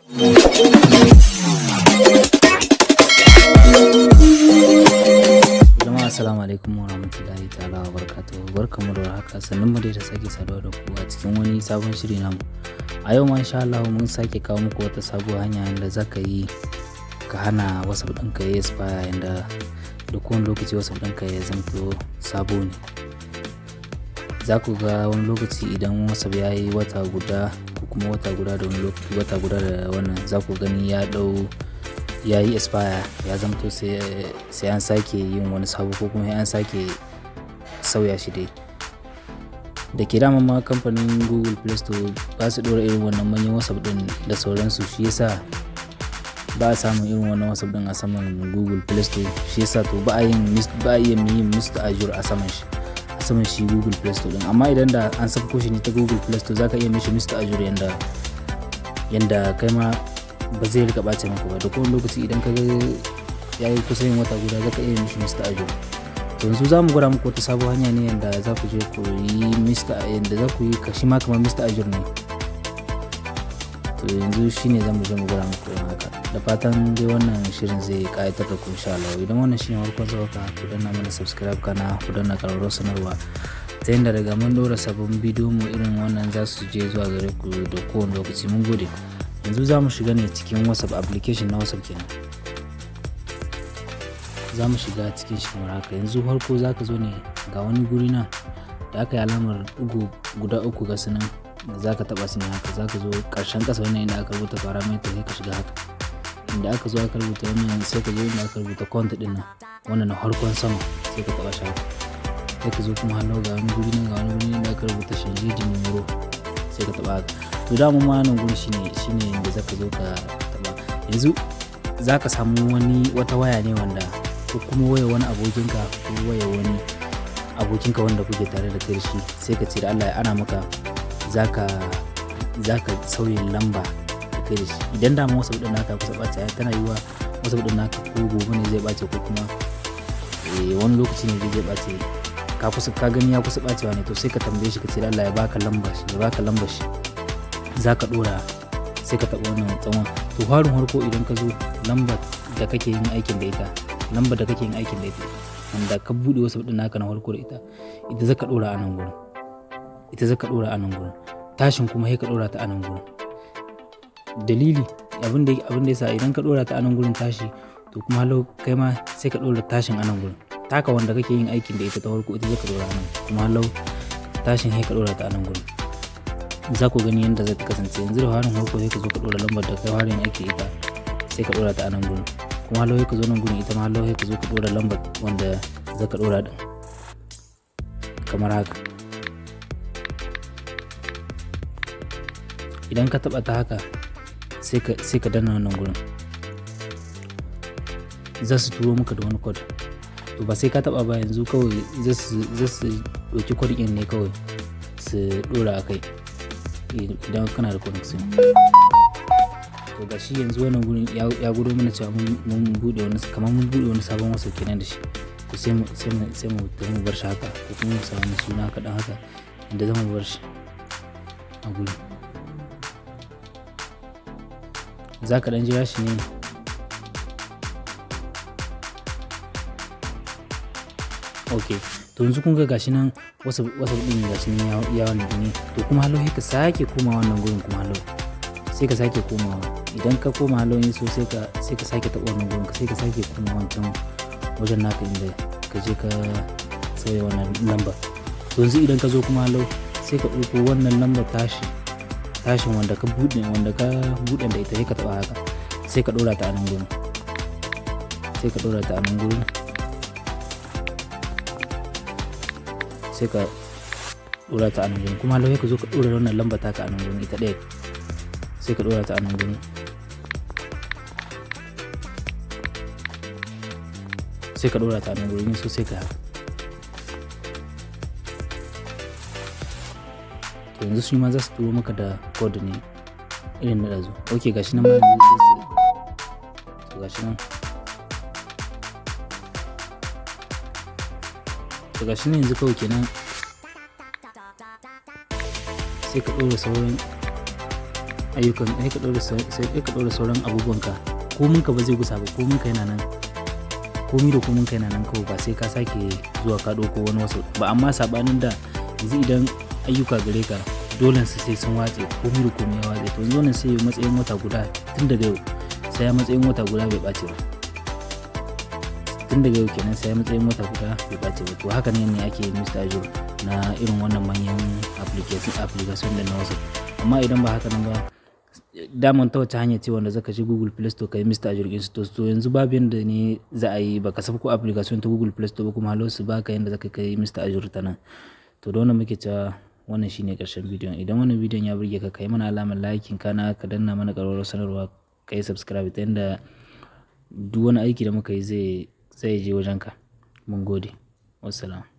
Jama'a assalamu alaikum warahmatullahi ta'ala wabarakatuh. Barkamu da warhaka, sannunmu dai da sake saduwa da ku a cikin wani sabon shiri namu. A yau ma insha Allah mun sake kawo muku wata sabuwar hanya yanda zaka yi ka hana WhatsApp ɗinka ya expire, yanda da kowane lokaci WhatsApp ɗinka ya zamto sabo ne. Za ku ga wani lokaci idan WhatsApp ya yi wata guda ko kuma wata guda da wani lokaci wata guda da wannan, za ku gani ya yi expire, ya zamto sai an sake yin wani sabo ko kuma an sake sauya shi dai. Da ke dama ma kamfanin Google Play Store ba su ɗora irin wannan manyan WhatsApp ɗin da sauransu, shi yasa ba a samun irin wannan WhatsApp ɗin a saman Google Play Store. Shi yasa to ba a iya yin Mr. Azure a saman shi Google Play Store ɗin. Amma idan da an sako shi ne ta Google Play Store, za ka iya mishi Mr. Azure yanda kai ma ba zai rika ɓace maka ba. Da kowane lokaci idan ka ga ya yi kusa yin wata guda, za ka iya mishi Mr. Azure. To yanzu za mu gwada muku wata sabuwar hanya ne yanda za ku je ku yi yanda za ku yi shi ma kamar Mr. Azure ne. To yanzu shi ne za mu je mu gwada muku haka. Da fatan dai wannan shirin zai ƙayatar da ku insha Allah. Idan wannan shi ne farkon zuwa ka, ku danna mana subscribe kana ku danna ƙararrawar sanarwa, ta yanda daga mun ɗora sabbin bidiyo mu irin wannan za su je zuwa gare ku da kowane lokaci. Mun gode. Yanzu za mu shiga ne cikin WhatsApp application na WhatsApp kenan. Za mu shiga cikin shi kamar haka. Yanzu farko za ka zo ne ga wani guri nan da aka yi alamar guda uku ga su nan, da za ka taɓa su ne haka. Za ka zo ƙarshen ƙasa wannan inda aka rubuta parameter, sai ka shiga haka. Inda aka zo aka rubuta wannan, sai ka zo inda aka rubuta count ɗin nan, wannan na farkon sama, sai ka taɓa shi haka. Sai ka zo kuma hannu ga wani guri nan, ga wani guri inda aka rubuta changer de numero, sai ka taɓa haka. To dama ma nan gurin shine inda za ka zo ka taɓa. Yanzu za ka samu wata waya ne wanda, ko kuma waya wani abokinka ko waya wani abokinka wanda kuke tare da kai da shi, sai ka ce da Allah ana maka zaka sauya lamba da kai da shi. Idan dama WhatsApp ɗin naka kusa ɓace, tana yiwa WhatsApp ɗin naka ko gobe ne zai ɓace, ko kuma wani lokaci ne zai ɓace, ka gani ya kusa ɓacewa ne, to sai ka tambaye shi ka ce da Allah ya baka lambar shi, za ka ɗora, sai ka taɓa wannan tsawon. To farin harko idan ka zo lambar da kake yin aikin da ita, wanda ka buɗe WhatsApp ɗin naka na farko da ita zaka ɗora a nan gurin, tashin kuma sai ka ɗora ta a nan gurin. Dalili abin da yasa idan ka ɗora ta a nan gurin tashi, to kuma halau kai ma sai ka ɗora tashin a nan gurin. Taka wanda kake yin aikin da ita ta farko, ita zaka ɗora a nan, kuma halau tashin sai ka ɗora ta a nan gurin. Za ku gani yadda zai kasance. Yanzu da farin farko sai ka zo ka ɗora lambar da kai farin aiki ita, sai ka ɗora ta a nan gurin. Kuma halau ka zo nan gurin, ita ma halau ka zo ka ɗora lambar wanda za ka ɗora ɗin, kamar haka. Idan ka taɓa ta haka, sai ka danna wannan gurin, za su turo maka da wani code. To ba sai ka taɓa ba, yanzu kawai za su ɗauki code ɗin ne kawai su ɗora a kai, idan kana da connection. To ga shi yanzu wannan gurin ya gudo mana cewa mun buɗe wani sabon WhatsApp kenan da shi. To sai mu bar shi haka, ko kuma mu samu suna kaɗan haka inda za mu bar shi a gurin. Za ka ɗan jira shi ne. Ok, to yanzu kun ga gashi nan WhatsApp ɗin gashi nan ya wannan ne. To kuma halau sai ka sake koma wannan gurin, kuma halau sai ka sake komawa. Idan ka koma halau ne, so sai ka sake taɓa wannan gurin, sai ka sake koma wancan wajen naka inda ka je ka sauya wannan lamba. To yanzu idan ka zo kuma halau, sai ka ɗauko wannan lambar tashin wanda ka buɗe da ita, sai ka taɓa haka, sai ka ɗora ta a nan gurin, sai ka ɗora ta a nan gurin, sai ka ɗora ta a nan gurin. Kuma halau sai ka zo ka ɗora wannan lambar taka a nan gurin, ita ɗaya, sai ka ɗora ta a nan gurin, sai ka ɗora ta a nan gurin, so sai ka haka. To yanzu su ma za su turo maka da code ne irin na ɗazu. Ok, gashi nan ma yanzu to gashi nan. To gashi nan yanzu kawai kenan, sai ka ɗora sauran ayyukan sai ka ɗora sauran abubuwanka, kominka ba zai gusa ba, kominka yana nan, komi da kominka yana nan kawai, ba sai ka sake zuwa ka ɗauko wani wasu ba. Amma saɓanin da yanzu idan ayyuka gare ka dole sai sun watse, komi da komi ya watse, to yanzu wannan sai matsayin wata guda tun daga yau, sai ya matsayin wata guda bai ɓace ba. Tun daga yau kenan sai ya matsayin wata guda bai ɓace ba. To haka ne ake Mr. Azure na irin wannan manyan application da na wasu. Amma idan ba haka nan ba, daman ta wace hanya ce wanda zaka je Google Play Store kai Mr. Azure Store. To yanzu babu yanda ne za a yi baka sabko application ta Google Play Store ba, kuma hallo su baka yanda zaka kai Mr. Azure ta nan. To da wannan muke cewa wannan shine ƙarshen bidiyon. Idan wannan bidiyon ya burge ka, kai mana alamar like, kana ka danna mana ƙararrawar sanarwa, kai subscribe ta yanda duk wani aiki da muka yi zai je wajenka. Mun gode. Wassalam.